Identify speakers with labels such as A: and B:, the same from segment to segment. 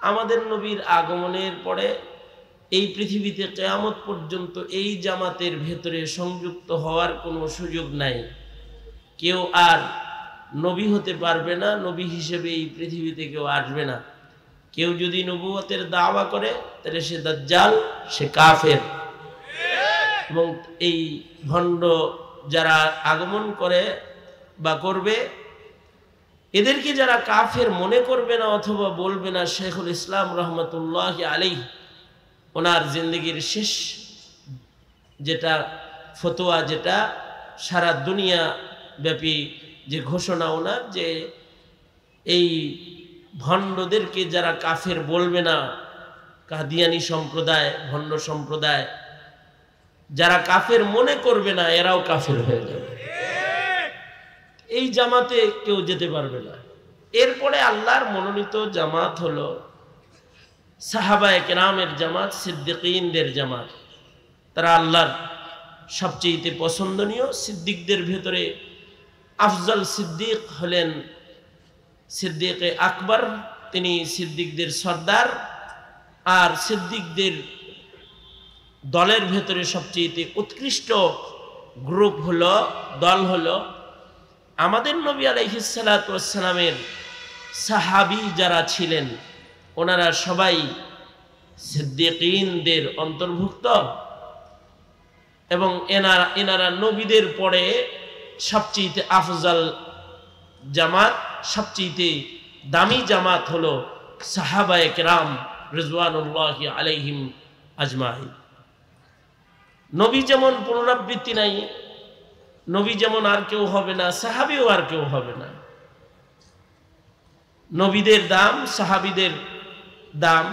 A: আমাদের নবীর আগমনের পরে এই পৃথিবীতে কিয়ামত পর্যন্ত এই জামাতের ভেতরে সংযুক্ত হওয়ার কোনো সুযোগ নাই। কেউ আর নবী হতে পারবে না, নবী হিসেবে এই পৃথিবীতে কেউ আসবে না। কেউ যদি নবুয়তের দাওয়া করে তাহলে সে দাজ্জাল, সে কাফের। এবং এই ভণ্ড যারা আগমন করে বা করবে, এদেরকে যারা কাফের মনে করবে না অথবা বলবে না, শেখুল ইসলাম রহমতুল্লাহ আলাইহি ওনার জিন্দগির শেষ যেটা ফতোয়া, যেটা সারা দুনিয়া ব্যাপী যে ঘোষণা ওনার, যে এই ভণ্ডদেরকে যারা কাফের বলবে না, কাদিয়ানি সম্প্রদায়, ভণ্ড সম্প্রদায় যারা কাফের মনে করবে না, এরাও কাফের হয়ে যাবে। এই জামাতে কেউ যেতে পারবে না। এরপরে আল্লাহর মনোনীত জামাত হলো সাহাবায়ে কেরামের জামাত, সিদ্দিকীনদের জামাত। তারা আল্লাহর সবচেয়ে পছন্দনীয় সিদ্দিকদের ভেতরে আফজল সিদ্দিক হলেন সিদ্দিকে আকবর, তিনি সিদ্দিকদের সর্দার। আর সিদ্দিকদের দলের ভেতরে সবচেয়ে উৎকৃষ্ট গ্রুপ হলো, দল হলো আমাদের নবী আলাইহিস সালাতু ওয়াস সালামের সাহাবী যারা ছিলেন, ওনারা সবাই সিদ্দিকীনদের অন্তর্ভুক্ত। এবং এনারা নবীদের পরে সবচেয়ে আফজল জামাত, সবচেয়ে দামি জামাত হলো সাহাবায়ে কেরাম রিজওয়ানুল্লাহি আলাইহিম আজমাইন। নবী যেমন পুনরাবৃত্তি নাই, নবী যেমন আর কেউ হবে না, সাহাবীও আর কেউ হবে না। নবীদের দাম, সাহাবীদের দাম,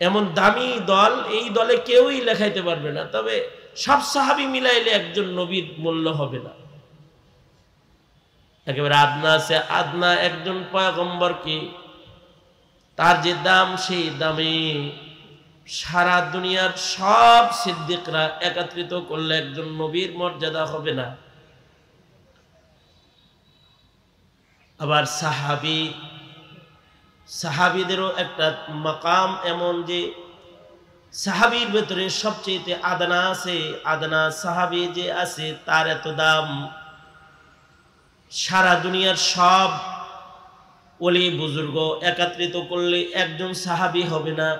A: এমন দামি দল, এই দলে কেউই লেখাইতে পারবে না। তবে সব সাহাবী মিলাইলে একজন নবীর মূল্য হবে না। একেবারে আদনা সে আদনা একজন পয়গম্বর কি তার যে দাম, সেই দামে সারা দুনিয়ার সব সিদ্দিকরা একত্রিত করলে একজন নবীর মর্যাদা হবে না। আবার সাহাবীদেরও একটা মাকাম এমন যে সাহাবীর ভেতরে সবচেয়ে আদনা আছে, আদনা সাহাবী যে আছে তার এত দাম, সারা দুনিয়ার সব ওলি বুজুর্গ একত্রিত করলে একজন সাহাবী হবে না।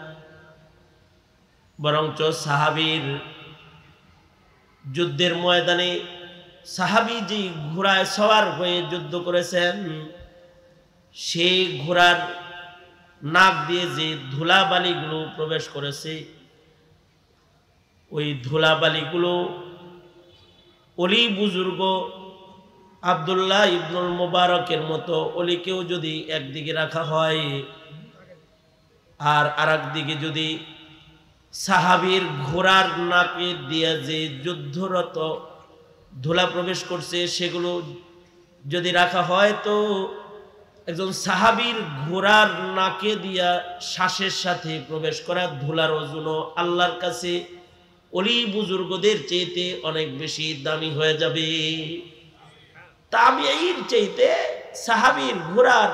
A: বরঞ্চ সাহাবীর যুদ্ধের ময়দানে সাহাবী যে ঘোড়ায় সওয়ার হয়ে যুদ্ধ করেছেন, সেই ঘোড়ার নাক দিয়ে যে ধুলাবালিগুলো প্রবেশ করেছে, ওই ধুলাবালিগুলো ওলি বুজুর্গ আব্দুল্লাহ ইবনুল মুবারকের মতো ওলিকেও যদি একদিকে রাখা হয় আর আরেক দিকে যদি সাহাবীর ঘোড়ার নাকে দিয়ে যে যুদ্ধরত ধুলা প্রবেশ করছে সেগুলো যদি রাখা হয়, তো একজন সাহাবীর ঘোড়ার নাকে দিয়া শ্বাসের সাথে প্রবেশ করা ধুলার ওজনও আল্লাহর কাছে ওলি বুজুর্গদের চাইতে অনেক বেশি দামি হয়ে যাবে। তাবিঈর চাইতে সাহাবীর ঘোড়ার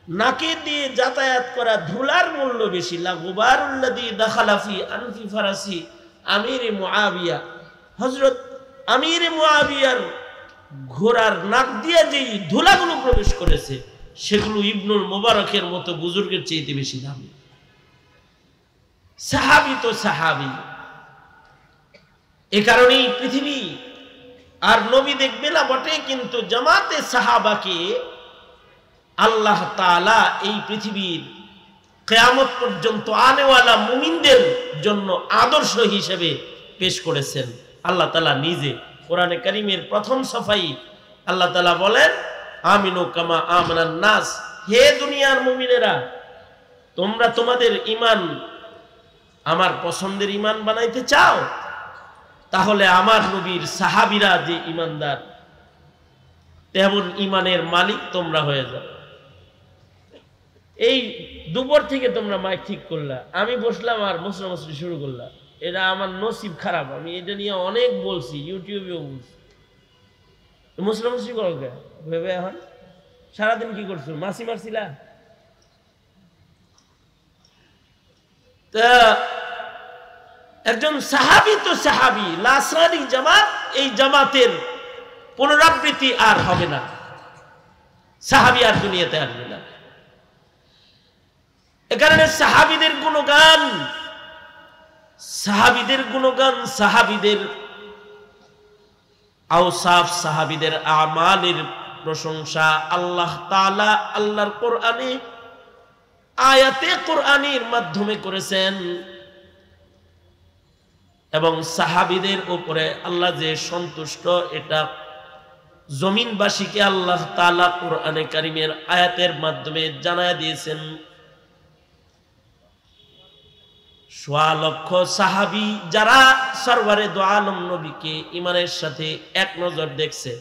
A: নাকে দিয়ে যাতায়াত করা ধুলার মূল্য বেশি। লা গুবারুল্লাযী দাখালা ফি আনফি ফারাসি আমিরে মুআবিয়া, হযরত আমিরে মুআবিয়ার ঘোড়ার নাক দিয়ে যে ধুলাগুলো প্রবেশ করেছে সেগুলো ইবনুল মুবারকের মতো বুজুর্গের চাইতে বেশি দামি। সাহাবী তো সাহাবী। এ কারণেই পৃথিবী আর নবী দেখবে না বটে, কিন্তু জামাতে সাহাবাকে আল্লাহ তাআলা এই পৃথিবীর কিয়ামত পর্যন্ত আনেওয়ালা মুমিনদের জন্য আদর্শ হিসেবে পেশ করেছেন আল্লাহ তাআলা নিজে। কোরআনে কারীমের প্রথম সফাই আল্লাহ তাআলা বলেন, আমিনু কামা আমানান নাস, হে দুনিয়ার মুমিনেরা, তোমরা তোমাদের ঈমান আমার পছন্দের ঈমান বানাইতে চাও, তাহলে আমার নবীর সাহাবীরা যে ঈমানদার তেমন ঈমানের মালিক তোমরা হয়ে যাও। এই দুপুর থেকে তোমরা মাইক ঠিক করলা, আমি বসলাম আর মুসরামুসরি শুরু করলাম। এটা আমার নসিব খারাপ, আমি এটা নিয়ে অনেক বলছি, ইউটিউবেও বলছি। মুসরামুসরি করো কে ভেবে? এখন সারাদিন কি করছো? মাছি মারছিলা? তা একজন সাহাবী তো সাহাবী, লাসরানি জামাত, এই জামাতের পুনরাবৃত্তি আর হবে না, সাহাবী আর দুনিয়াতে আসবে না। এ কারণে সাহাবীদের গুণগান, সাহাবীদের আওসাফ, সাহাবীদের আমালের প্রশংসা আল্লাহ তাআলা আল্লাহর কোরআনে আয়াতে কোরআনের মাধ্যমে করেছেন। এবং সাহাবীদের উপরে আল্লাহ যে সন্তুষ্ট, এটা জমিনবাসীকে আল্লাহ তাআলা কোরআনে কারীমের আয়াতের মাধ্যমে জানায় দিয়েছেন। সোয়া লক্ষ সাহাবী যারা সরওয়ারে দো আলম নবীকে ঈমানের সাথে এক নজর দেখছে,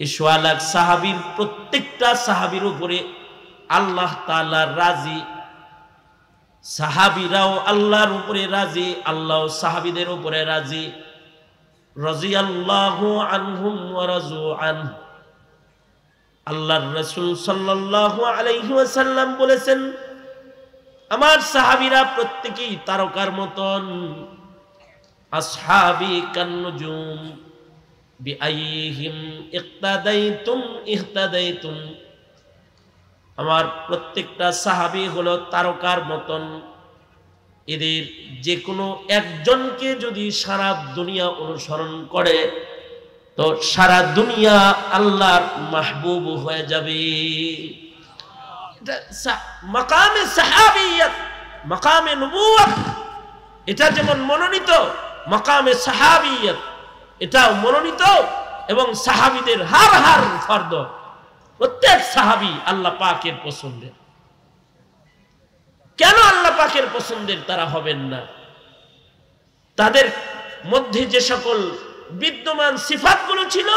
A: এই সোয়া লাখ সাহাবীর প্রত্যেকটা সাহাবীর উপরে আল্লাহ তাআলা রাজি, সাহাবীরাও আল্লাহর উপরে রাজি, আল্লাহ সাহাবীদের উপরে রাজি। রাদিয়াল্লাহু আনহুম ওয়া রাজু আনহু। আল্লাহর রাসূল সাল্লাল্লাহু আলাইহি ওয়াসাল্লাম বলেছেন, আমার সাহাবীরা প্রত্যেকেই তারকার মতন। আসহাবি কান্নুজুম বিআইহিম ইক্তাদাইতুম ইহতাদাইতুম। আমার প্রত্যেকটা সাহাবী হলো তারকার মতন, এদের যে কোনো একজনকে যদি সারা দুনিয়া অনুসরণ করে তো সারা দুনিয়া আল্লাহর মাহবুব হয়ে যাবে। মাকামে সাহাবিয়ত, মাকামে নবুয়ত, এটা যেমন মনোনীত, মাকামে সাহাবিয়ত এটাও মনোনীত। এবং সাহাবীদের হার ফরদ, প্রত্যেক সাহাবী আল্লাহ পাকের পছন্দের। কেন আল্লাহ পাকের পছন্দের তারা হবেন না? তাদের মধ্যে যে সকল বিদ্যমান সিফাতগুলো ছিল,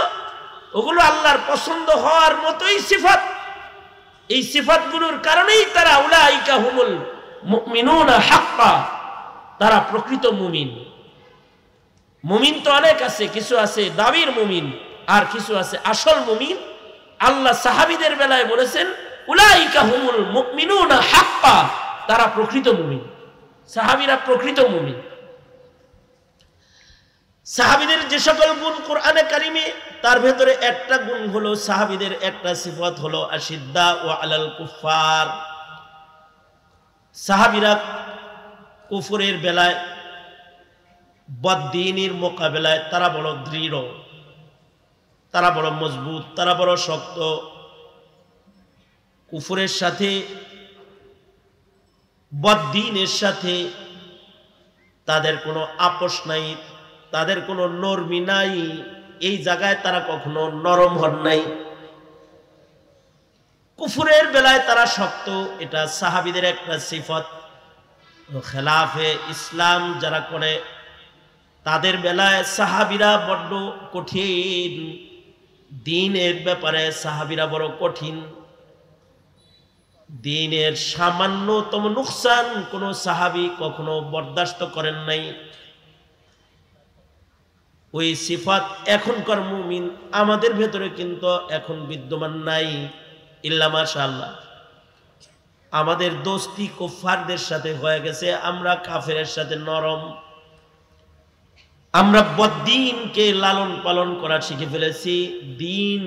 A: ওগুলো আল্লাহর পছন্দ হওয়ার মতোই সিফাত। এই সিফাতগুলোর কারণেই তারা উলাইকা হুমুল মুমিনুনা হাক্কা, তারা প্রকৃত মুমিন। মুমিন তো অনেক আছে, কিছু আছে দাবির মুমিন, আর কিছু আছে আসল মুমিন। আল্লাহ সাহাবীদের বেলায় বলেছেন উলাইকা হুমুল মুমিনুনা হাক্কা, তারা প্রকৃত মুমিন, সাহাবীরা প্রকৃত মুমিন। সাহাবীদের যে সকল গুণ কোরআনে কারিমে, তার ভেতরে একটা গুণ হলো, সাহাবীদের একটা সিফাত হলো আশিদ্দা ওয়া আলাল কুফার। সাহাবীরা কুফরের বেলায়, বদ্দীনের মোকাবেলায় তারা বড় দৃঢ়, তারা বড় মজবুত, তারা বড় শক্ত। কুফরের সাথে, বদ্দীনের সাথে তাদের কোনো আপোষ নাই, তাদের কোনো নরমি নাই। এই জায়গায় তারা কখনো নরম হন নাই। কুফরের বেলায় তারা শক্ত, এটা সাহাবীদের একটা সিফত। খেলাফে ইসলাম যারা করে, তাদের বেলায় সাহাবীরা বড্ড কঠিন। দ্বীনের ব্যাপারে সাহাবীরা বড় কঠিন। দ্বীনের সামান্যতম নুকসান কোন সাহাবী কখনো বরদাস্ত করেন নাই। ওই সিফাত এখনকার মুমিন আমাদের ভেতরে কিন্তু এখন বিদ্যমান নাই, ইল্লা মাশাআল্লাহ। আমাদের দোস্তি কুফারদের সাথে হয়ে গেছে, আমরা কাফেরের সাথে নরম, আমরা বদ্দীনকে লালন পালন করা শিখে ফেলেছি। দ্বীন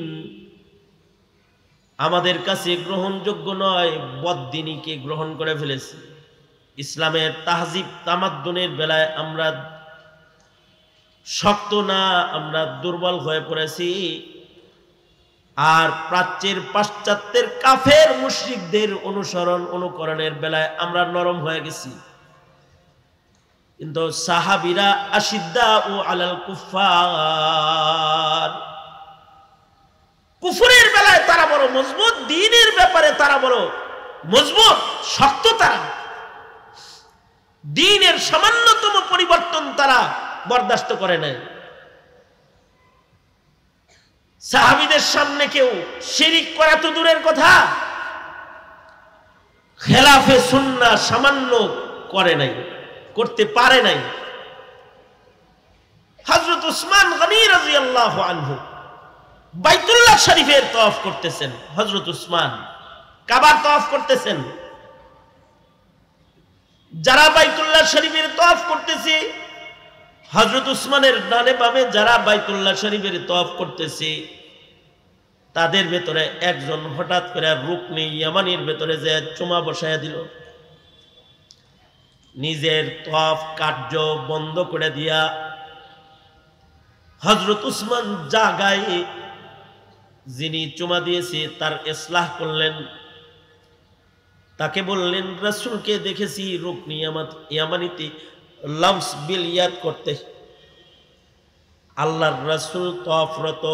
A: আমাদের কাছে গ্রহণযোগ্য নয়, বদ্দীনীকে গ্রহণ করে ফেলেছি। ইসলামের তাহজিব তামাদ্দুনের বেলায় আমরা শক্ত না, আমরা দুর্বল হয়ে পড়েছি। আর প্রাচ্যের পাশ্চাত্যের কাফের মুশরিকদের অনুকরণের বেলায় আমরা নরম হয়ে গেছি। কিন্তু সাহাবীরা আশিদ্দা ও আলাল কুফার, কুফরের বেলায় তারা বড় মজবুত, দ্বীনের ব্যাপারে তারা বড় মজবুত, শক্ত। তারা দ্বীনের সামান্যতম পরিবর্তন তারা বরদাস্ত করে নাই। সাহাবীদের সামনে কেউ শিরিক করা তো দূরের কথা, খেলাফে সুন্নাহ সামান্য করে নাই, করতে পারে নাই। হযরত উসমান গনি রাদিয়াল্লাহু আনহু বাইতুল্লাহ শরীফের তওয়াফ করতেছেন, হযরত উসমান কাবার তওয়াফ করতেছেন। যারা বাইতুল্লাহ শরীফের তওয়াফ করতেছে, হযরত উসমানের ডানে বামে যারা বাইতুল্লাহ শরীফের তওয়াফ করতেছে, তাদের ভেতরে একজন হঠাৎ করে রুকনে ইয়ামানির ভেতরে যে চুমা বসায়া দিল, নিজের তওয়াফ কার্য বন্ধ করে দিয়া হযরত উসমান জাগায় যিনি চুমা দিয়েছে তার ইসলাহ করলেন। তাকে বললেন, রাসূলকে দেখেছি রুকনি ইয়ামানিতে লামস বিল ইয়াদ করতে। আল্লাহর রাসূল তওয়াফরত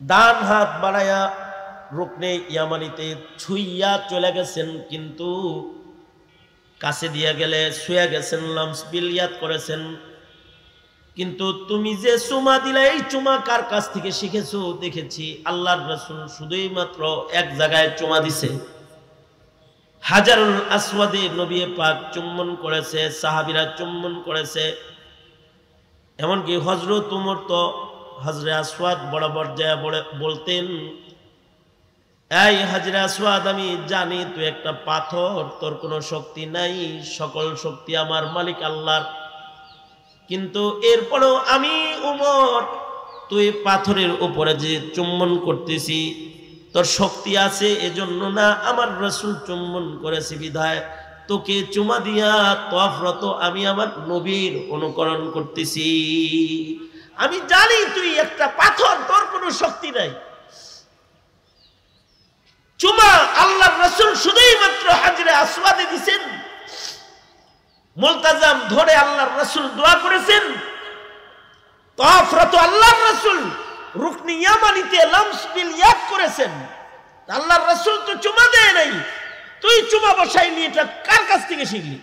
A: ডান হাত বাড়ায়া রুকনে ইয়ামানিতে ছুঁইয়া চলে গেছেন, কিন্তু কাছে দিয়া গেলে শুয়ে গেছেন, লামস বিল ইয়াদ করেছেন। কিন্তু তুমি যে চুমা দিলে এই চুমা কার কাছ থেকে শিখেছো? দেখেছি আল্লাহর রাসূল শুধুই মাত্র এক জায়গায় চুমা দিছে, হাজারুল আসওয়াদে নবী পাক চুম্বন করেছে, সাহাবীরা চুম্বন করেছে। এমনকি হযরত ওমর তো হাজরে আসওয়াদ বরাবর যায় বলতেন, এই হাজরে আসওয়াদ, আমি জানি তুই একটা পাথর, তোর কোনো শক্তি নাই, সকল শক্তি আমার মালিক আল্লাহর, কিন্তু এরপরেও আমি ওমর তুই পাথরের উপরে যে চুম্বন করতেছি তোর শক্তি আছে এজন্য না, আমার রাসূল চুম্বন করেছে বিধায় তোকে চুমা দিয়া তওয়াফরত আমি আমার নবীর অনুকরণ করতেছি। আমি জানি তুই একটা পাথর, তোর কোনো শক্তি নাই। চুমা আল্লাহর রাসূল শুধুই মাত্র হাজরে আসওয়াদে দিবেন, মুলতাজাম ধরে আল্লাহর রাসূল দোয়া করেছেন। তওয়াফরত আল্লাহর রাসূল রুকনি ইয়ামানিতে লামস বিল ইয়াদ করেছেন। আল্লাহর রাসূল তো চুমা দেয় নাই, তুই চুমা বসাইলি, এটা কার কাছ থেকে শিখলি?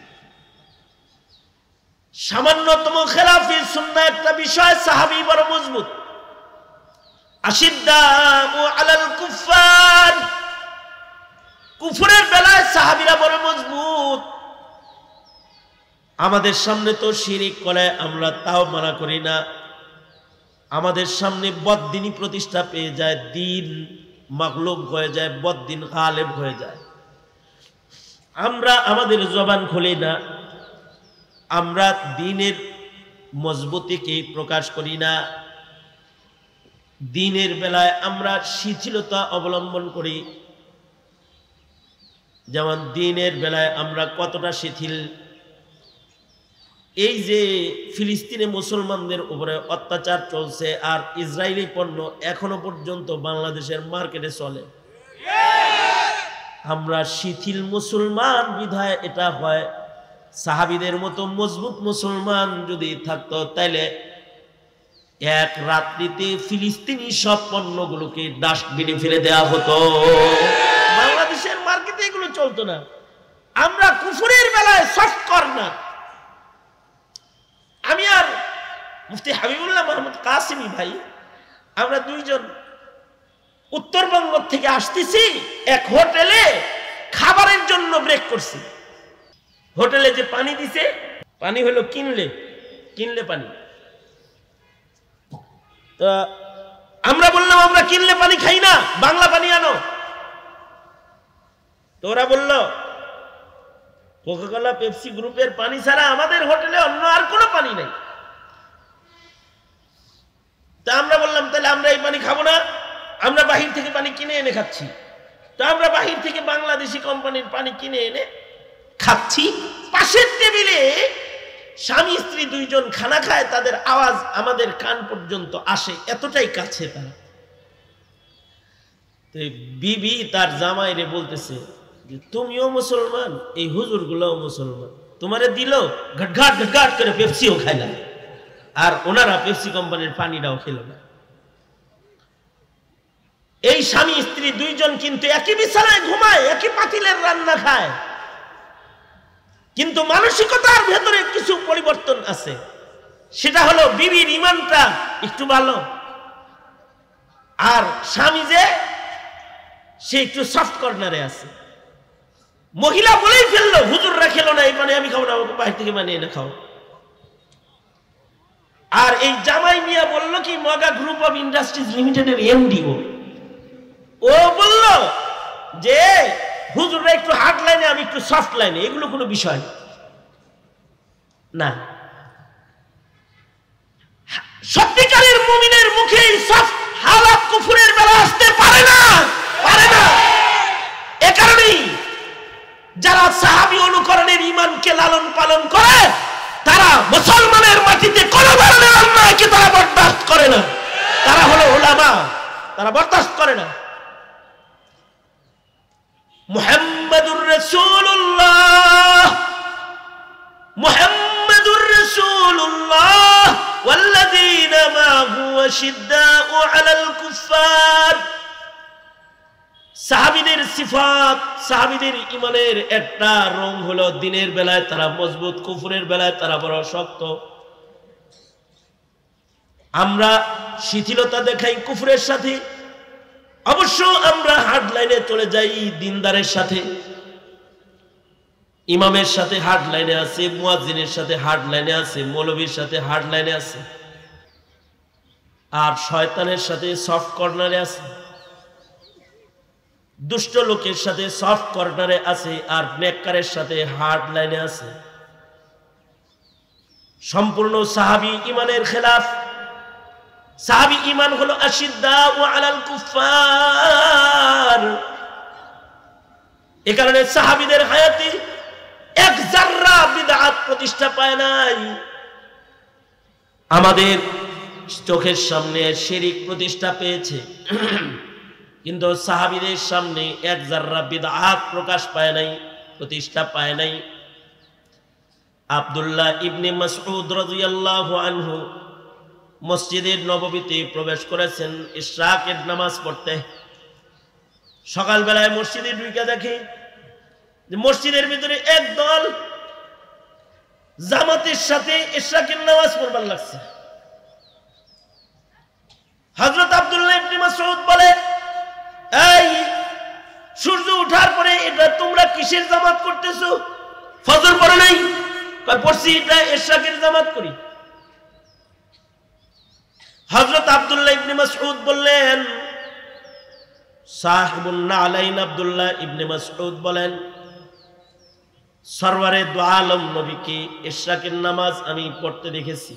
A: সামান্যতম খেলাফি সুন্নাহ একটা বিষয় সাহাবী বড় মজবুত। আশিদ্দাউ আলাল কুফার, কুফরের বেলায় সাহাবীরা বড় মজবুত। আমাদের সামনে তো শিরিক করে, আমরা তাও মানা করি না। আমাদের সামনে বদ্দিনী প্রতিষ্ঠা পেয়ে যায়, দিন মাগলুব হয়ে যায়, বদ্দিন গালেব হয়ে যায়। আমরা আমাদের জবান খুলি না, আমরা দ্বীনের মজবুতিকে প্রকাশ করি না। দ্বীনের বেলায় আমরা শিথিলতা অবলম্বন করি। যেমন দ্বীনের বেলায় আমরা কতটা শিথিল। এই যে ফিলিস্তিনে মুসলমানদের উপরে অত্যাচার চলছে, আর ইসরায়েলি পণ্য এখনো পর্যন্ত বাংলাদেশের মার্কেটে চলে, আমরা শিথিল মুসলমান বিধায় এটা হয়। সাহাবীদের মতো মজবুত মুসলমান যদি থাকতো তাইলে এক রাত্রিতে ফিলিস্তিনি সব পণ্যগুলোকে ডাস্টবিনে ফেলে দেওয়া হতো, বাংলাদেশের মার্কেটে এগুলো চলতো না। আমরা কুফরের বেলায় সফট কর্নার। আমি আর মুফতি হাবিবুল্লাহ মোহাম্মদ কাসিমি ভাই, আমরা দুইজন উত্তরবঙ্গ থেকে আসতেছি, এক হোটেলে খাবারের জন্য ব্রেক করছি। হোটেলে যে পানি দিছে, পানি হলো কিনলে পানি। তো আমরা বললাম আমরা কিনলে পানি খাই না, বাংলা পানি আনো। তো ওরা বলল কোকাকোলা পেপসি গ্রুপের পানি ছাড়া আমাদের হোটেলে অন্য আর কোনো পানি নাই। তা আমরা বললাম তাহলে আমরা এই পানি খাবো না, আমরা বাহির থেকে পানি কিনে এনে খাচ্ছি। তা আমরা বাহির থেকে বাংলাদেশি কোম্পানির পানি কিনে এনে খাচ্ছি। পাশের টেবিলে স্বামী স্ত্রী দুইজন খানা খায়, তাদের আওয়াজ আমাদের কান পর্যন্ত আসে, এতটাই কাছে তারা। বিবি তার জামাইরে বলতেছে যে তুমিও মুসলমান, এই হুজুর গুলাও মুসলমান, তোমারে দিল ঘাট ঘাট করে পেপসিও খাইলা, আর ওনারা পেপসি কোম্পানির পানিটাও খেল না। এই স্বামী স্ত্রী দুইজন কিন্তু একই বিছানায় ঘুমায়, একই পাতিলের রান্না খায়, কিন্তু মানসিকতার ভেতরে কিছু পরিবর্তন আছে। সেটা হলো বিবির ঈমানটা একটু ভালো, আর স্বামী যে সে একটু সফট কর্নারে আছে। মহিলা বলেই ফেললো হুজুররা খেলো না এই পানি, আমি খাবো না, আমাকে বাহির থেকে বানিয়ে এনে খাও। আর এই জামাই মিয়া বলল কি, মগা গ্রুপ অফ ইন্ডাস্ট্রিজ লিমিটেডের এমডি ও বলল যে হুজুররা একটু হার্ড লাইনে, আমি একটু সফট লাইনে, এগুলো কোনো বিষয় না। সত্যিকারের মুমিনের মুখে সফট হালাত কুফরের বেলা আসতে পারে না, পারে না। এ কারণেই যারা সাহাবী অনুকরণের ঈমানকে লালন পালন করে তারা মুসলমানের মাটিতে কোনো ধরনের অন্যায়কে তারা বরদাস্ত করে না। তারা হলো উলামা, তারা বরদাস্ত করে না। মুহাম্মাদুর রাসূলুল্লাহ, মুহাম্মাদুর রাসূলুল্লাহ ওয়াল্লাযীনা মা'হু আশিদ্দাউ আলাল কুফফার। সাহাবীদের সিফাত, সাহাবীদের ঈমানের একটা রং হলো দিনের বেলায় তারা মজবুত, কুফরের বেলায় তারা বড় শক্ত। আমরা শিথিলতা দেখাই কুফরের সাথে, অবশ্য আমরা হার্ড লাইনে চলে যাই দিনদারের সাথে। ইমামের সাথে হার্ড লাইনে আছে, মুয়াজ্জিনের সাথে হার্ড লাইনে আছে, মৌলবীর সাথে হার্ড লাইনে আছে, আর শয়তানের সাথে সফট কর্নারে আছে। দুষ্ট লোকের সাথে সফট কর্নারে আছে, আর নেককারের সাথে হার্ড লাইনে আছে। সম্পূর্ণ সাহাবী ঈমানের খেলাফ। সাহাবী ঈমান হলো আশিদ্দাউ আলাল কুফফার। এ কারণে সাহাবীদের হায়াতে এক যাররা বিদআত প্রতিষ্ঠা পায় নাই। আমাদের চোখের সামনে শিরক প্রতিষ্ঠা পেয়েছে, কিন্তু সাহাবীদের সামনে এক যাররা বিদআত প্রকাশ পায় নাই, প্রতিষ্ঠা পায় নাই। আব্দুল্লাহ ইবনে মাসউদ রাদিয়াল্লাহু আনহু মসজিদের নববীতে প্রবেশ করেছেন ইশরাকের নামাজ পড়তে। সকালবেলায় মসজিদে ঢুকে দেখে যে মসজিদের ভিতরে একদল জামাতের সাথে ইশরাকের নামাজ পড়বার লাগছে। হযরত আব্দুল্লাহ ইবনে মাসউদ বলে, এই সূর্য ওঠার পরে এটা তোমরা কিসের জামাত করতেছো? ফজর পড়ে নাই? পড়ছি, এটা ইশরাকের জামাত করি। হযরত আব্দুল্লাহ ইবনে মাসউদ বললেন, সাহিবুন নালাইন আব্দুল্লাহ ইবনে মাসউদ বলেন, সরওয়ারে দু আলম নবীকে ইশরাকের নামাজ আমি পড়তে দেখেছি।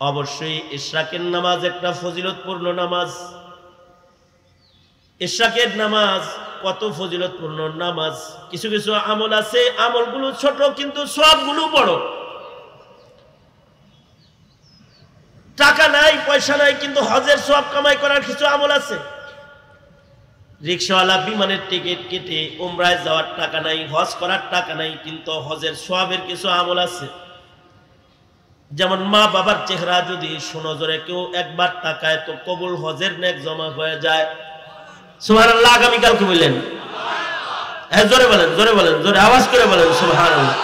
A: অবশ্যই ইশরাকের নামাজ একটা ফজিলতপূর্ণ নামাজ। ইশরাকের নামাজ কত ফজিলতপূর্ণ নামাজ। কিছু কিছু আমল আছে, আমলগুলো ছোট কিন্তু সওয়াবগুলো বড়। টাকা নাই, পয়সা নাই, কিন্তু হজের সওয়াব কামাই করার কিছু আমল আছে। রিকশাওয়ালা বিমানের টিকিট কেটে উমরায় যাওয়ার টাকা নাই, হজ করার টাকা নাই, কিন্তু হজের সওয়াবের কিছু আমল আছে। যেমন মা বাবার চেহারা যদি সুনজরে কেউ একবার তাকায় তো কবুল হজের নেক জমা হয়ে যায়। সুবহানাল্লাহ। আগামীকাল কি বললেন? জোরে বলেন, জোরে বলেন, জোরে আওয়াজ করে বলেন সুবহানাল্লাহ।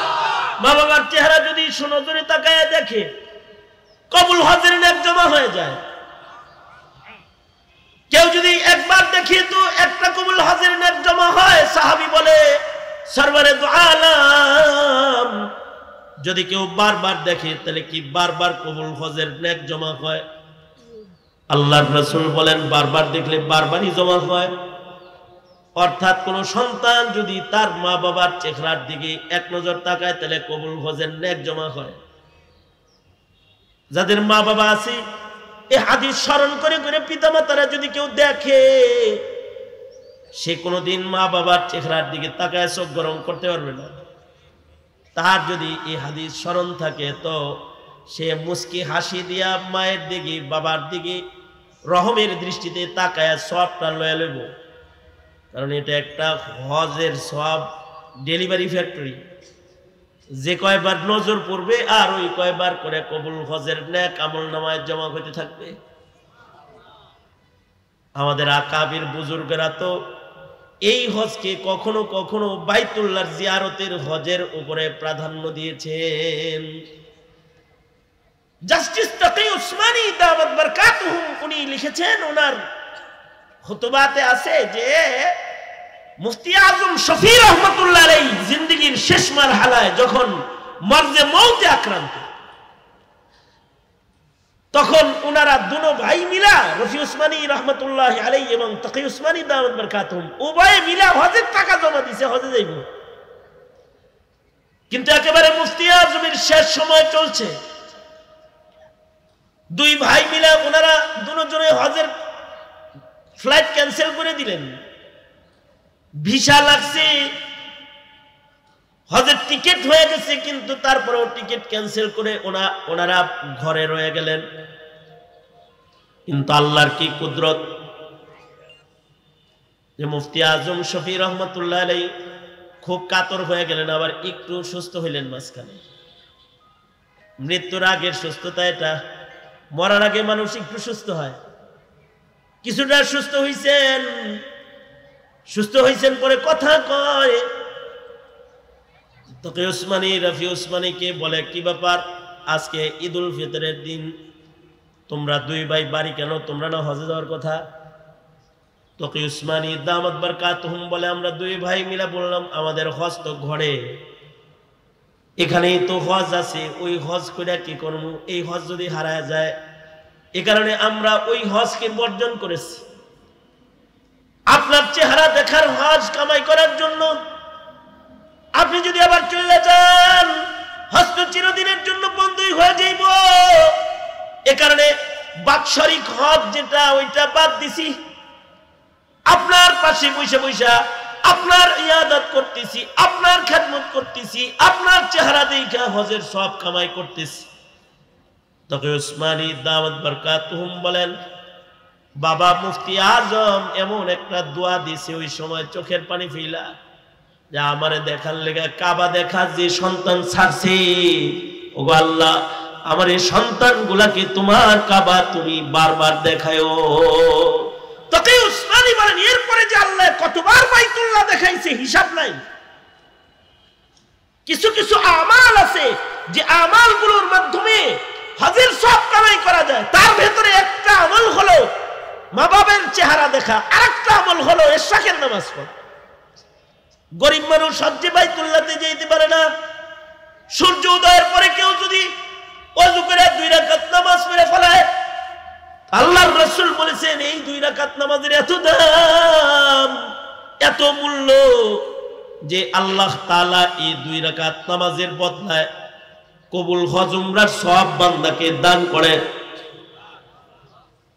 A: মা বাবার চেহারা যদি সুনজরে তাকায় দেখে কবুল হজের নেক জমা হয়ে যায়। কেউ যদি একবার দেখে তো একটা কবুল হজের নেক জমা হয়। সাহাবী বলে, সরওয়ারে দু আলম যদি কেউ বারবার দেখে তাহলে কি বারবার কবুল হজের নেক জমা হয়? আল্লাহর রাসূল বলেন, বারবার দেখলে বারবারই জমা হয়। অর্থাৎ কোন সন্তান যদি তার মা বাবার চেহারার দিকে এক নজর তাকায় তাহলে কবুল হজের নেক জমা হয়। যাদের মা বাবা আছে এই হাদিস স্মরণ করে করে পিতামাতারা যদি কেউ দেখে, সে কোনোদিন মা বাবার চেহারার দিকে তাকায় চোখ গরম করতে পারবে না। তার যদি এই হাদিস স্মরণ থাকে তো সে মুস্কি হাসি দিয়া মায়ের দিকে বাবার দিকে রহমের দৃষ্টিতে তাকায় সওয়াবটা লয়ে লইব। কারণ এটা একটা হজের সওয়াব ডেলিভারি ফ্যাক্টরি। যে কয়বার নজর পড়বে আর ওই কয়বার করে কবুল হজের নেক আমলনামায় জমা হতে থাকবে। আমাদের আকাবির বুজুর্গরা তো এই হজকে কখনো কখনো বাইতুল্লাহর জিয়ারতের হজের উপরে প্রাধান্য দিয়েছেন। জাস্টিস তাকি উসমানী দাওয়াত বারাকাতুহুম উনি লিখেছেন, ওনার খুতবাতে আছে যে মুফতি আজম শফি রহমাতুল্লাহ আলাইহি জিন্দেগীর শেষ মারহালায় যখন মরজে মৌতে আক্রান্ত, তখন ওনারা দুনো ভাই মিলা রফি উসমানী রহমতুল্লাহি আলাইহি এবং তাকি উসমানী দাওয়াত বরকাতুহুম উভয়ে মিলা হজের টাকা জমা দিছে, হজে যাইব। কিন্তু একেবারে মুফতি আজমের শেষ সময় চলছে, দুই ভাই মিলা ওনারা দুজনে হজের ফ্লাইট ক্যান্সেল করে দিলেন। ভিসা লাগছে, হজের টিকিট হয়ে গেছে, কিন্তু তারপরেও টিকিট ক্যান্সেল করে ওনারা ঘরে রয়ে গেলেন। কিন্তু আল্লাহর কি কুদরত যে মুফতি আজম শফি রহমতুল্লাহ আলাইহি খুব কাতর হয়ে গেলেন, আবার একটু সুস্থ হইলেন মাঝখানে। মৃত্যুর আগের সুস্থতা এটা, মরার আগে মানুষ একটু সুস্থ হয়। কিছুটা সুস্থ হইছেন পরে কথা কয়। তোকে উসমানী রফি উসমানীকে বলে, কি ব্যাপার, আজকে ঈদুল ফিতরের দিন, তোমরা দুই ভাই বাড়ি কেন, তোমরা না হজে যাওয়ার কথা? তোকে উসমানী দামাত বরকাতুহুম বলে, আমরা দুই ভাই মিলে বললাম আমাদের হজ তো ঘরে, এখানেই তো হজ আছে, ওই হজ করে কি করবো, এই হজ যদি হারায় যায়, এ কারণে আমরা ওই হজকে বর্জন করেছি। আপনার চেহারা দেখার হজ কামাই করার জন্য আপনি যদি আবার চলে যান, হজ তো চিরদিনের জন্য বন্ধই হয়ে যাইব। এ কারণে বাৎসরিক হজ যেটা, ওইটা বাদ দিছি। আপনার পাশে বৈশা বৈশা আপনার ইয়াদত করতেছি, আপনার খেদমত করতেছি, আপনার চেহারা দেখা হজের সব কামাই করতেছি। তবে উসমানী দাওয়াত বরকাতুহুম বলেন, বাবা মুফতি আজম এমন একটা দোয়া দিছে ওই সময় চোখের পানি ফেলা, যে আমারে দেখার লেগে কাবা দেখা যে সন্তান ছাড়ছে, ওগো আল্লাহ আমার এই সন্তান গুলাকে তোমার কাবা তুমি বারবার দেখায়ো। তোকে উসমানী বলেন, এরপরে যে আল্লাহ কতবার বাইতুল্লাহ দেখাইছে হিসাব নাই। কিছু কিছু আমাল আছে যে আমাল গুলোর মাধ্যমে হজের সব কামাই করা যায়, তার ভেতরে একটা আমল হলো মা বাবার চেহারা দেখা, আরেকটা আমল হলো ইশরাকের নামাজ পড়া। গরিব মানুষ হজ্জে বাইতুল্লাহতে যেতে পারে না, সূর্য উদয়ের পরে কেউ যদি ওযু করে 2 রাকাত নামাজ পড়ে ফেলায়, আল্লাহর রাসূল বলেছেন এই 2 রাকাত নামাজের এত দাম, এত মূল্য, যে আল্লাহ তাআলা এই 2 রাকাত নামাজের বদলায় কবুল হজ উমরার সব বান্দাকে দান করে।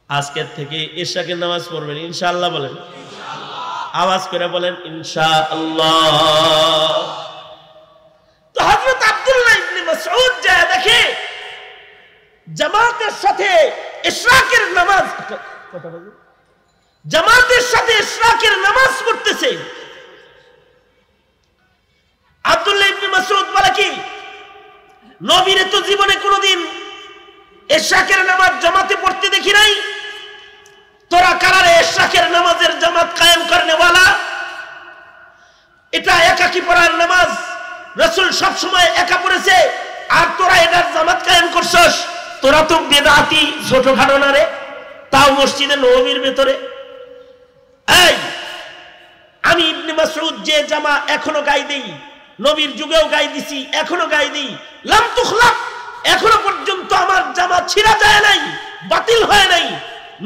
A: আজকের থেকে ইশরাকের নামাজ পড়বেন ইনশাআল্লাহ, বলেন আওয়াজ করে বলেন ইনশাআল্লাহ। তো হযরত আব্দুল্লাহ ইবনে মাসউদ যায় দেখে জামাতের সাথে ইশরাকের নামাজ, জামাতের সাথে ইশরাকের নামাজ পড়তেছে। আব্দুল্লাহ ইবনে মাসউদ বলে, কি নবীরে তো জীবনে কোনোদিন ইশরাকের নামাজ জামাতে পড়তে দেখি নাই, তোরা কারারে ইশরাকের নামাজের জামাত কায়েম করনে ওয়ালা? এটা একাকী পড়ার নামাজ, রাসূল সব সময় একা পড়েছে, আর তোরা এটার জামাত কায়েম করছস, তোরা তো বেদাতি ছোটখাটো না রে, তাও মসজিদে নববীর ভেতরে। এই আমি ইবনে মাসউদ যে জামা এখনো গায়ে দেই, নবীর যুগেও গায়ে দিছি, এখনো গায়ে দিই, লাম তুখলাক, এখনো পর্যন্ত আমার জামা ছিঁড়া যায় নাই, বাতিল হয় নাই।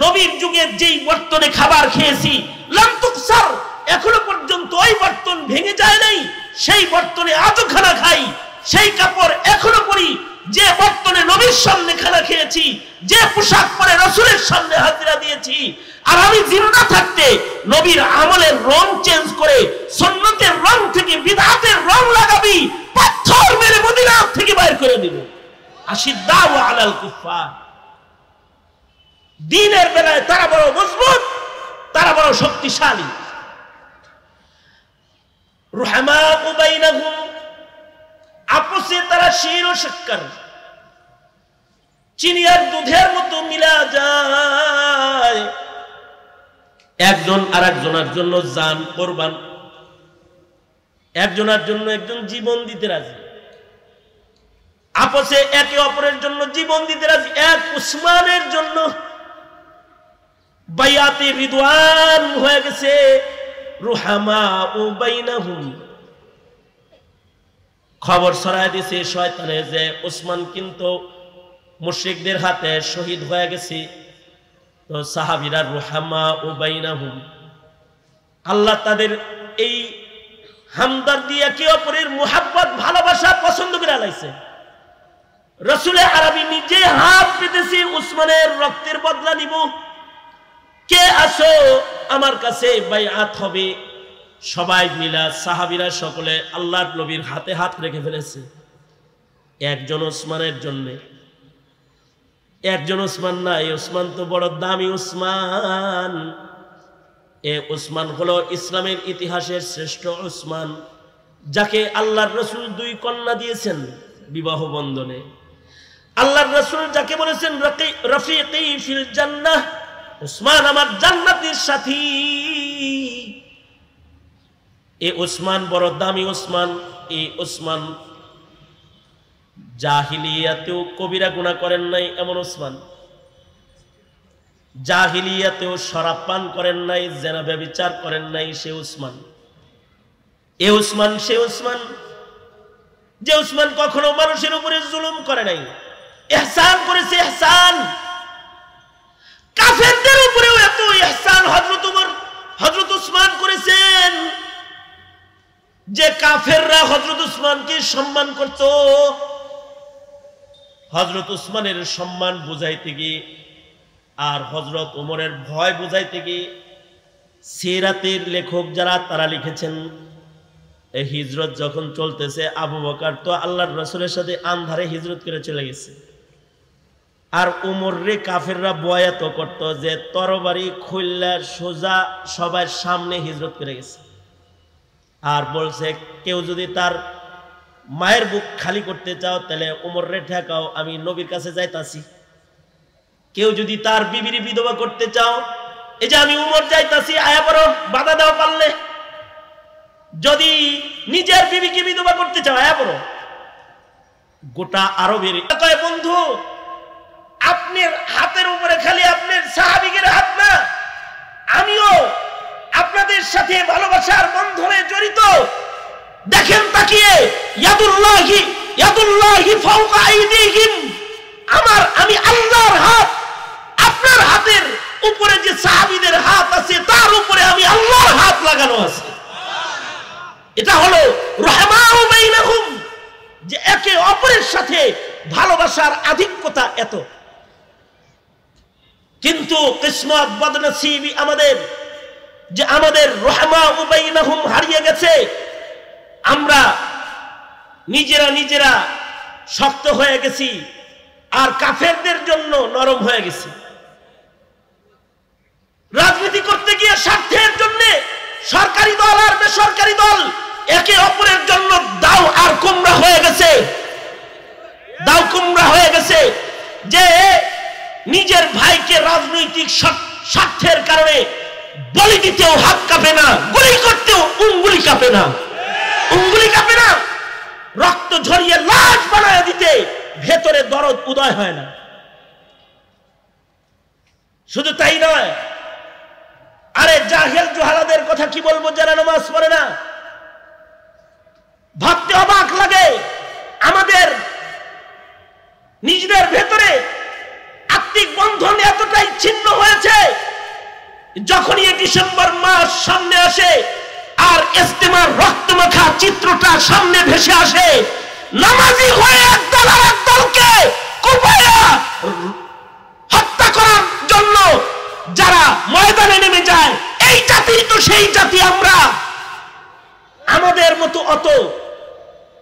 A: নবীর যুগে যেই বর্তনে খাবার খেয়েছি, লাম তুকসার, এখনো পর্যন্ত ওই বর্তন ভেঙে যায় নাই, সেই বর্তনে আজও খানা খাই, সেই কাপড় এখনো পরি যে বর্তনে নবীর সামনে খানা খেয়েছি, যে পোশাক পরে রাসূলের সামনে হাজিরা দিয়েছি। আর আমি জিন্দা থাকতে নবীর আমলের রং চেঞ্জ করে সুন্নতের রং থেকে বিদআতের রং লাগাবি, পাথর মেরে মদিনা থেকে বাইর করে দিব। আশিদ্দাউ আলাল কুফার, দ্বীনের বেলায় তারা বড় মজবুত, তারা বড় শক্তিশালী। রুহামাউ বাইনাহুম, আপসে তারা শির ও শক্কর, চিনি আর দুধের মতো মিলা যায়। একজন আরেকজনের জন্য জান কোরবান, একজনের জন্য একজন জীবন দিতে রাজি, আপসে একে অপরের জন্য জীবন দিতে রাজি। এক উসমানের জন্য বায়াতে রিদওয়ান হয়ে গেছে। রুহামাউ বাইনাহুম, খবর ছড়ায় দিয়েছে শয়তানে যে ওসমান কিন্তু মুশরিকদের হাতে শহীদ হয়ে গেছি। তো সাহাবীরা রুহামা ও বাইনাহুম, আল্লাহ তাদের এই হামদর্দি, একে অপরের মুহাব্বত ভালোবাসা পছন্দ করে আলাইছে। রাসূল আরবি নিজে হাত পেতেছি, উসমানের রক্তের বদলা নিব, কে আসো আমার কাছে বাইআত হবে। সবাই মিলা সাহাবীরা সকলে আল্লাহর নবীর হাতে হাত রেখে ফেলেছে। একজন ওসমানের জন্য, একজন ওসমান না, এই ওসমান তো বড় দামি ওসমান। এ ওসমান হলো ইসলামের ইতিহাসের শ্রেষ্ঠ ওসমান, যাকে আল্লাহর রাসূল 2 কন্যা দিয়েছেন বিবাহ বন্ধনে। আল্লাহর রাসূল যাকে বলেছেন রফিকি ফিল জান্নাহ, ওসমান আমার জান্নাতের সাথী। এ ওসমান বড় দামি ওসমান। এই ওসমান জাহিলিয়াতেও কবিরা গুনাহ করেন নাই এমন ওসমান, জাহিলিয়াতেও শরাব পান করেন নাই, জেনা ব্যভিচার করেন নাই সে ওসমান। এ ওসমান সে ওসমান যে ওসমান কখনো মানুষের উপরে জুলুম করে নাই, ইহসান করেছে। ইহসান কাফেরদের উপরেও এত ইহসান হযরত ওমর, হযরত ওসমান করেছেন যে কাফেররা হযরত ওসমানকে সম্মান করত। হযরত ওসমানের সম্মান বুঝাইতে গিয়ে আর হযরত ওমরের ভয় বুঝাইতে গিয়ে সিরাতের লেখক যারা তারা লিখেছেন, এই হিজরত যখন চলতেছে, আবু বকর তো আল্লাহর রাসূলের সাথে আন্ধারে হিজরত করে চলে গেছে, আর ওমর রে কাফেররা বয়াত করত যে তরবারি খুললা সোজা সবার সামনে হিজরত করে গেছে। আর বলছে কেউ যদি তার মায়ের বুক খালি করতে চাও তাহলে ওমর রে ঠেকাও, আমি নবীর কাছে যাইতাছি। কেউ যদি তার বিবির বিধবা করতে চাও, এই যে আমি উমর যাইতাছি, আয়া পড়ো, বাধা দাও পারলে। যদি নিজের বিবিকে বিধবা করতে চাও, আয়া পড়ো। গোটা আরবের কয় বন্ধু, আপনার হাতের উপরে খালি আপনার সাহাবীদের হাত না, আমিও আপনাদের সাথে ভালোবাসার বন্ধনে জড়িত। দেখেন তাকিয়ে, ইয়াদুল্লাহি ফাওকা আইদিহিম, আমি আল্লাহর হাত আপনার হাতের উপরে, যে সাহাবীদের হাত আছে তার উপরে আমি আল্লাহর হাত লাগানো আছে। এটা হলো রহমাউ বাইনাহুম, যে একে অপরের সাথে ভালোবাসার আধিক্যতা এত। কিন্তু কিসমত বদনসিবি আমাদের, যে আমাদের রহমাউ বাইনাহুম হারিয়ে গেছে। আমরা নিজেরা শক্ত হয়ে গেছি, আর কাফেরদের জন্য নরম হয়ে গেছি। রাজনীতি করতে গিয়ে স্বার্থের জন্য সরকারি দল আর বেসরকারি দল একে অপরের জন্য দাও আর কুমড়া হয়ে গেছে, দাও কুমড়া হয়ে গেছে। যে নিজের ভাইকে রাজনৈতিক স্বার্থের কারণে বলি দিতেও হাত কাঁপে না, গুলি করতেও উঙ্গুলি কাঁপে না, উঙ্গুলি কাঁপে না, রক্ত ঝরিয়ে লাশ বানায় দিতে ভেতরে দরদ উদয় হয় না। শুধু তাই নয়, আরে জাহেল জুহালাদের কথা কি বলবো, যারা নামাজ পড়ে না। ভাবতে অবাক লাগে, আমাদের নিজেদের ভেতরে আত্মিক বন্ধন এতটাই ছিন্ন হয়েছে, যখনই ডিসেম্বর মাস সামনে আসে আর ইজতেমার রক্তমাখা চিত্রটা সামনে ভেসে আসে, নামাজি হয়ে একদল আর একদলকে কুপায়া হত্যা করার জন্য যারা ময়দানে নেমে যায়, এই জাতি তো সেই জাতি। আমরা আমাদের মতো অত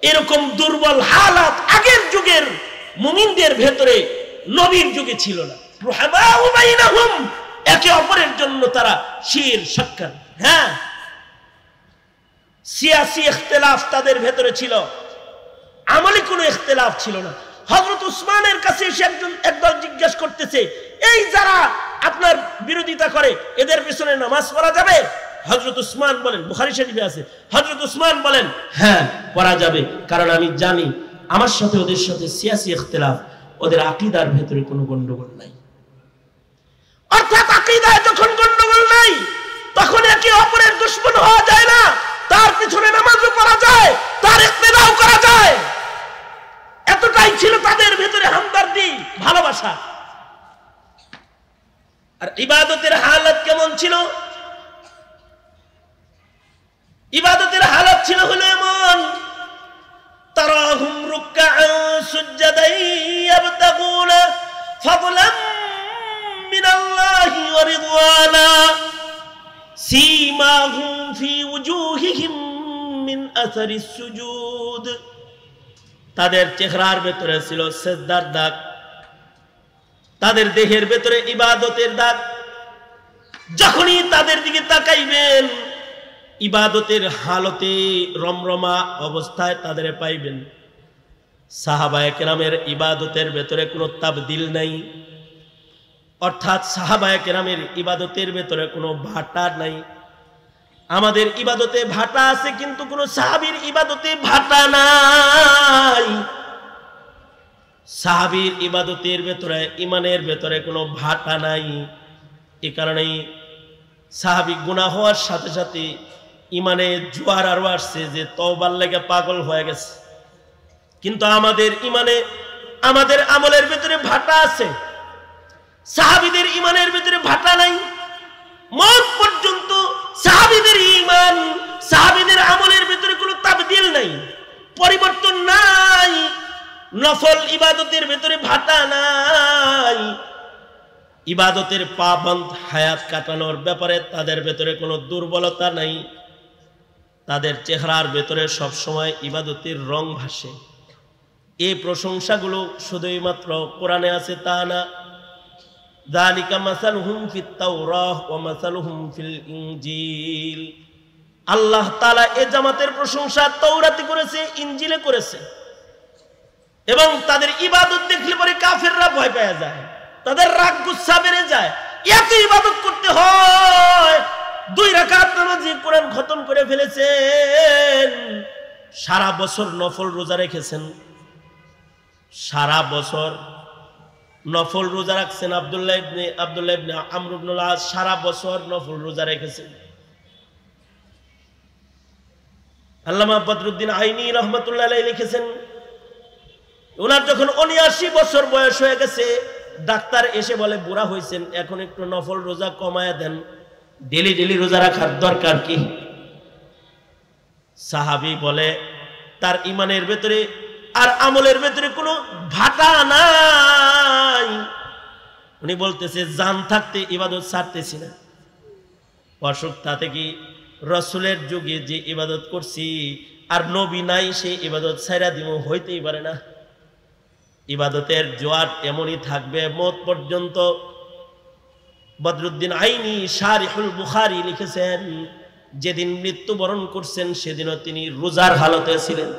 A: এরকম দুর্বল হালাত আগের যুগের মুমিনদের ভেতরে নবীর যুগে ছিল না। রুহামাউ বাইনাহুম, একে অপরের জন্য তারা শির সাক্কার। হ্যাঁ, সিয়াসি ইখতিলাফ তাদের ভেতরে ছিল, আমলি কোনো ইখতিলাফ ছিল না। হযরত উসমানের কাছে এসে একদল জিজ্ঞাসা করতেছে, এই যারা আপনার বিরোধিতা করে এদের পেছনে নামাজ পড়া যাবে? হযরত উসমান বলেন, বুখারী শরীফে আছে, হযরত উসমান বলেন হ্যাঁ পড়া যাবে, কারণ আমি জানি আমার সাথে ওদের সাথে সিয়াসি ইখতিলাফ, ওদের আকীদার ভেতরে কোনো গন্ডগোল নাই। অর্থাৎ আকীদায় যখন গন্ডগোল নাই, তখন একে অপরের দুশমন হওয়া যায় না, তার পিছনে নামাজও পড়া যায়, তার ইক্তেদাও করা যায়। এতটাই ছিল তাদের ভেতরে হামদর্দি, ভাষা। আর ইবাদতের হালত কেমন ছিল? ইবাদতের হালত ছিল হলো এমন, তারাহুম রুকআন সুজদান ইয়াবতাগুনা ফাদলাম মিনাল্লাহি ওয়া রিদওয়ানা সীমাহুম ফি ওয়ুজুহিহিম মিন আসারিস সুজুদ। তাদের চেহারার ভেতরে ছিল সিজদার দাগ, তাদের দেহের ভেতরে ইবাদতের দাগ। যখনই তাদের দিকে তাকাইবেন ইবাদতের হালতে রমরমা অবস্থায় তাদের পাইবেন। সাহাবায়ে কেরামের ইবাদতের ভেতরে কোনো তাবদিল নাই, অর্থাৎ সাহাবায়ে কেরামের ইবাদতের ভেতরে কোনো ভাটা নাই। আমাদের ইবাদতে ভাটা আছে, কিন্তু কোনো সাহাবীর ইবাদতে ভাটা নাই। সাহাবীর ইবাদতের ভেতরে ইমানের ভেতরে কোনো ভাটা নাই। এ কারণেই সাহাবী গুনাহ হওয়ার সাথে সাথে ইমানে জোয়ার আরো আসছে, যে তওবার লেগে পাগল হয়ে গেছে। কিন্তু আমাদের ইমানে, আমাদের আমলের ভেতরে ভাটা আছে। সাহাবীদের ইমানের ভেতরে ভাটা নাই। মত পর্যন্ত সাহাবীদের ঈমান, সাহাবীদের আমলের ভেতরে কোনো তাবদীল নাই, পরিবর্তন নাই। নফল ইবাদতের ভেতরে ভাটা নাই। ইবাদতের পাবন্দ হায়াত কাটানোর ব্যাপারে তাদের ভেতরে কোনো দুর্বলতা নাই। তাদের চেহারার ভেতরে সব সময় ইবাদতের রং ভাসে। এই প্রশংসাগুলো শুধুই মাত্র কোরআনে আছে তা না। যালিকা মাসালুহুম ফিত তাওরাহ ওয়া মাসালুহুম ফিল ইনজিল। আল্লাহ তাআলা এই জামাতের প্রশংসা তাওরাতে করেছে, ইনজিলে করেছে। এবং তাদের ইবাদত দেখলে পরে কাফেররা ভয় পেয়ে যায়, তাদের রাগ গুচ্ছা বেড়ে যায়। এত ইবাদত করতে হয়। 2 রাকাত নামাজে কোরআন খতম করে ফেলেছেন, সারা বছর নফল রোজা রেখেছেন, সারা বছর নফল রোজা রাখছেন। আব্দুল্লাহ ইবনে আমর ইবনুল আস সারা বছর নফল রোজা রেখেছেন। আল্লামা বদরুদ্দিন আইনি রহমাতুল্লাহ আলাইহি লিখেছেন, ওনার যখন 79 বছর বয়স হয়ে গেছে, ডাক্তার এসে বলে বুড়া হয়েছেন, এখন একটু নফল রোজা কমায় দেন, ডেলি ডেলি রোজা রাখার দরকার কি? সাহাবী বলে তার ইমানের ভেতরে আর আমলের ভেতরে কোনো ভাটা নাই। উনি বলতেছে জান থাকতে ইবাদত ছাড়তেছি না। অসুখ তাতে কি রাসূলের যুগে যে ইবাদত করছি আর নবী নাই, সেই ইবাদত ছাইরা দিব, হইতেই পারে না। ইবাদতের জোয়ার এমনই থাকবে মত পর্যন্ত। বদরুদ্দিন আইনি শারিহুল বুখারী লিখেছেন, যেদিন মৃত্যুবরণ করছেন সেদিনও তিনি রোজার হালতে ছিলেন।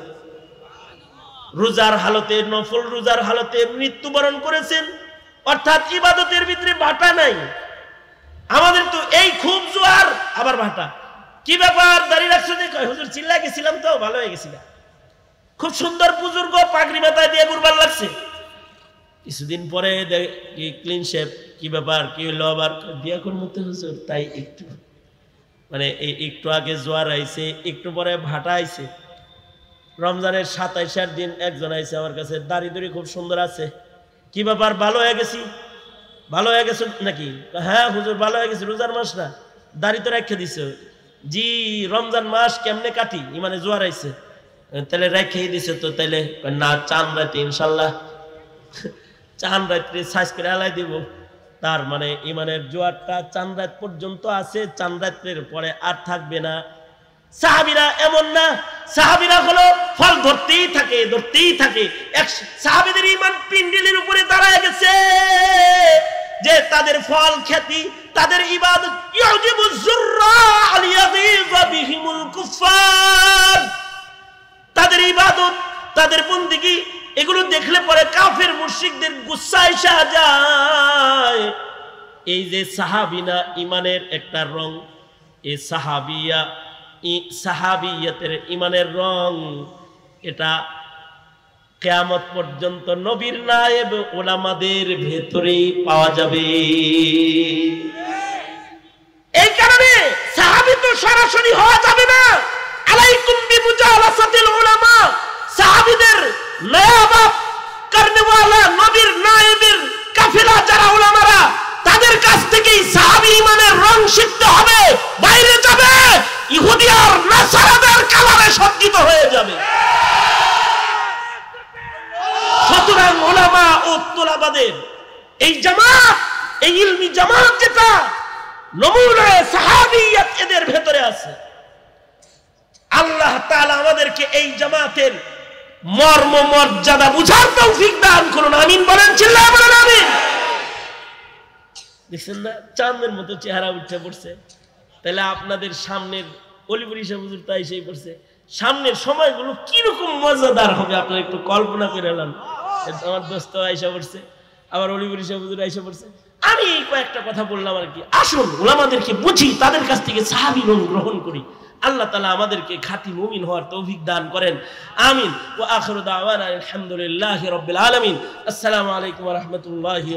A: রোজার হালতে, নফল রোজার হালতে মৃত্যুবরণ করেছেন। অর্থাৎ ইবাদতের ভিতরে ভাটা নাই। আমাদের তো এই খুব জোয়ার, আবার ভাটা। কি ব্যাপার দাঁড়িয়ে রাখছো যে? হুজুর চিল্লা গেছিলাম তো, ভালো হয়ে গেছিলাম, খুব সুন্দর বুজুর্গ, পাগড়ি মাথায় দিয়ে ঘুরবার লাগছে। কিছুদিন পরে ক্লিন শেপ। কি ব্যাপার, কি হলো আবার? দিয়াকুন মতে হুজুর, তাই একটু মানে এই একটু আগে জোয়ার আইছে, একটু পরে ভাটা আইছে। রমজানের 27 দিন একজন আইছে আমার কাছে, দাড়ি খুব সুন্দর আছে। কি ব্যাপার, ভালো হয়ে গেছি? ভালো হয়ে গেছে নাকি? হ্যাঁ হুজুর ভালো হয়ে গেছি, রোজার মাস না, দাড়ি তো রেখে দিছে। জি, রমজান মাস কেমনে কাটি? মানে জোয়ার আইছে, তাহলে রেখেই দিছে তো। তাইলে না, চাঁদ রাতে ইনশাল্লাহ, চাঁদ রাত্রে সাইজ করে আলাই দিব। তার মানে ইমানের জোয়ারটা চাঁদ রাত পর্যন্ত আছে, চাঁদ রাত্রের পরে আর থাকবে না। সাহাবীরা এমন না, সাহাবীরা হলো ফল ধরতেই থাকে, ধরতেই থাকে। সাহাবীদের ঈমান পিন্ডিলের উপরে দাঁড়ায় গেছে, যে তাদের ফল খ্যাতি, তাদের ইবাদত ইউজিবুজ যুররা আলিয়াযিযা বিহিমুল কুফার। তাদের ইবাদত, তাদের বন্দেগী, এগুলো দেখলে পরে কাফের মুশরিকদের গুচ্ছা এসে যায়। এই যে সাহাবিনা ইমানের একটা রং, এই সাহাবিয়াতের ইমানের রং, এটা কিয়ামত পর্যন্ত নবীর নায়েব উলামাদের ভেতরেই পাওয়া যাবে। এই কারণে সাহাবী তো সরাসরি হওয়া যাবে না। আলাইকুম বিমুজালাসাতিল উলামা, সাহাবীদের নায়াব করনেওয়ালা, নবীর নায়েবের কাফেলা যারা উলামারা, তাদের কাছ থেকেই সাহাবী ইমানের রং শিখতে হবে। বাইরে যাবে ইহুদি আর নাসারাদের কালারে সজ্জিত হয়ে যাবে। সুতরাং উলামা ও তোলাবাদের এই জামাত, এই ইলমি জামাত যেটা নমুনায়ে সাহাবিয়ত এদের ভেতরে আছে, আল্লাহ তাআলা আমাদেরকে এই জামাতের মর্ম মর্যাদা বুঝার তৌফিক দান করুন। আমিন বলেন, চিল্লায়ে বলেন আমিন। দেখছেন না চাঁদের মতো চেহারা উঠে পড়ছে। তাহলে আপনাদের সামনের অলিপুরি সাহেব হুজুর তাই সেই পড়ছে, সামনের সময়গুলো কিরকম মজাদার হবে আপনারা একটু কল্পনা করে নেন। আমার দোস্ত আয়েশা পড়ছে, আবার অলিপুরি সাহেব হুজুর আয়েশা পড়ছে। আমি এই কয়েকটা কথা বললাম আর কি। আসুন উলামাদেরকে বুঝি, তাদের কাছ থেকে সাহাবী গ্রহণ করি। আল্লাহ তাআলা আমাদেরকে খাঁটি মুমিন হওয়ার তৌফিক দান করেন। আমিন। ওয়া আখিরু দাওয়ানা আলহামদুলিল্লাহি রাব্বিল আলামিন। আসসালামু আলাইকুম ওয়া রাহমাতুল্লাহি।